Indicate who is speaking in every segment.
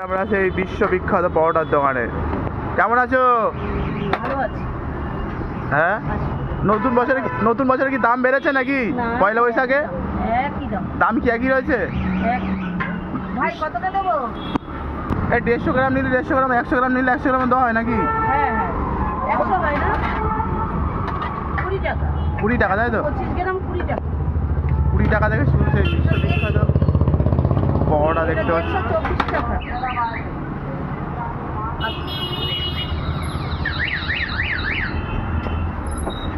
Speaker 1: আমরা সেই বিশ্ববিখ্যাত পরোটার দোকানে। কেমন আছো?
Speaker 2: ভালো আছি।
Speaker 1: হ্যাঁ, নতুন বছরে কি দাম বেড়েছে নাকি? পয়লা বৈশাখে
Speaker 2: একই
Speaker 1: দাম কি একই রয়েছে?
Speaker 2: ভাই কতটা দেবো?
Speaker 1: এই 150 গ্রাম নিলে 150 গ্রাম, 100 গ্রাম নিলে 100 গ্রাম দেওয়া হয় নাকি?
Speaker 2: হ্যাঁ হ্যাঁ, 100 হয় না, 20 টাকা।
Speaker 1: 20 টাকা, তাই তো?
Speaker 2: 25 গ্রাম 20 টাকা।
Speaker 1: 20 টাকা থেকে শুরু সেই বিশ্ববিখ্যাত পরোটা দেখতে পাচ্ছি।
Speaker 2: 124 টাকা।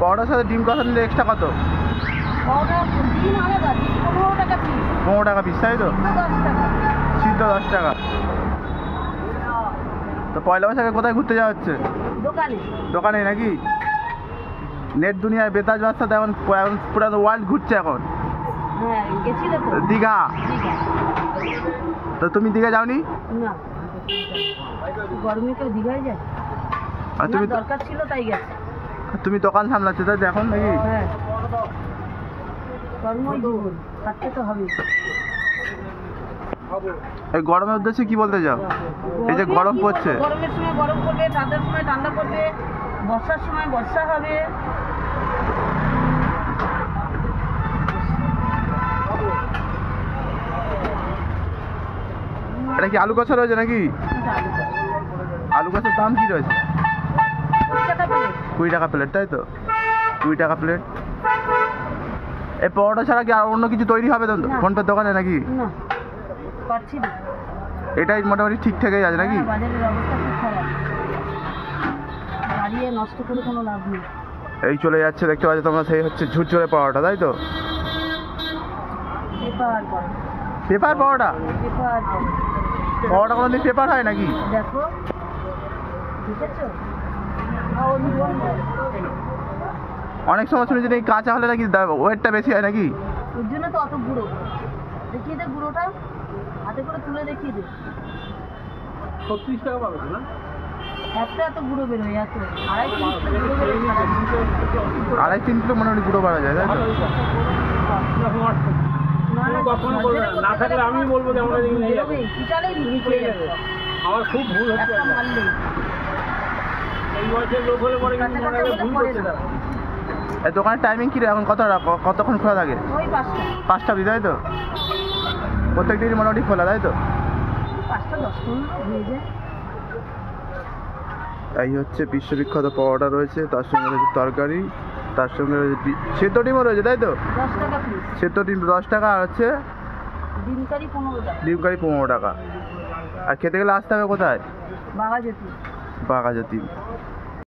Speaker 1: পরোটার সাথে ডিম কষা নিলে এক্সট্রা কত?
Speaker 2: পরোটা ডিম আলাদা, 15 টাকা পিস।
Speaker 1: 15 টাকা পিস, তাই তো?
Speaker 2: 10 টাকা।
Speaker 1: সিদ্ধ 10 টাকা। তো পয়লা বৈশাখে কোথায় ঘুরতে যাওয়া হচ্ছে? দোকানে নাকি? নেট দুনিয়ায় বেতাজ বাদশা এখন পুরো ওয়ার্ল্ড ঘুরছে এখন।
Speaker 2: হ্যাঁ, গেছিলে তো?
Speaker 1: দীঘা। তো তুমি দীঘা যাওনি?
Speaker 2: না, গরমে কেউ দীঘায় যায়?
Speaker 1: আর তুমি
Speaker 2: দরকার ছিল তাই গেছে।
Speaker 1: তুমি দোকান সামলাচ্ছ তাই তো এখন নাকি?
Speaker 2: হ্যাঁ, কর্মই জীবন, থাকতে তো হবে।
Speaker 1: এই গরমের উদ্দেশ্যে কি বলতে চাও? এই যে গরম পড়ছে,
Speaker 2: গরমের সময় গরম পড়বে, ঠান্ডার সময় ঠান্ডা পড়বে, বর্ষার সময় বর্ষা হবে।
Speaker 1: এটা কি আলু কষা রয়েছে নাকি? আলু কষার দাম কি রয়েছে? 20 টাকা প্লেট, তাই তো? 20 টাকা প্লেট। এই পরোটা ছাড়া কি আর অন্য কিছু তৈরি হবে তো ফোনপের দোকানে নাকি?
Speaker 2: না, পারছি না।
Speaker 1: এটাই মোটামুটি ঠিকঠাকই আছে নাকি?
Speaker 2: বাজারের অবস্থা খুব খারাপ, দাঁড়িয়ে নষ্ট করে কোনো লাভ নেই।
Speaker 1: এই চলে যাচ্ছে, দেখতে পাচ্ছ তোমরা, সেই হচ্ছে ঝুরঝুরে পরোটা, তাই তো? পেপার পরোটা? পরোটা কোনোদিন পেপার হয় নাকি?
Speaker 2: দেখো, দেখেছো?
Speaker 1: অনেক সময় শুনেছি নাকি কাঁচা হলে নাকি ওয়েটটা বেশি হয় নাকি?
Speaker 2: ওর জন্য তো অত গুঁড়ো। দেখিয়ে দে গুঁড়োটা, হাতে করে তুলে দেখিয়ে দে।
Speaker 3: 36 টাকা পাবে না?
Speaker 2: এত গুঁড়ো বেরোয়, এত 2.5 কিলো গুঁড়ো বেরোয়।
Speaker 1: 2.5-3 কিলো মোটামুটি গুঁড়ো পাওয়া যায়, তাই তো?
Speaker 3: না থাকলে আমি বলবো যে আমরা আমার খুব ভুল হচ্ছে। এই বয়সের লোক হলে পরে কিন্তু মনে হয় ভুল করছে তারা।
Speaker 1: এই দোকানের টাইমিং কি এখন কতক্ষণ খোলা থাকে?
Speaker 2: ওই
Speaker 1: 5টা অবধি, তাই তো? প্রত্যেক দিনই মোটামুটি খোলা, তাই তো?
Speaker 2: 5টা 10 হয়ে যায়।
Speaker 1: এই হচ্ছে বিশ্ববিখ্যাত পরোটা রয়েছে, তার সঙ্গে রয়েছে তরকারি, তার সঙ্গে রয়েছে সেদ্ধ ডিমও রয়েছে, তাই তো?
Speaker 2: 10 টাকা পিস।
Speaker 1: সেদ্ধ ডিম 10 টাকা, আর হচ্ছে
Speaker 2: ডিম কারি 15 টাকা।
Speaker 1: ডিম কারি 15 টাকা। আর খেতে গেলে আসতে হবে কোথায়?
Speaker 2: বাঘাযতীন।
Speaker 1: বাঘাযতীন।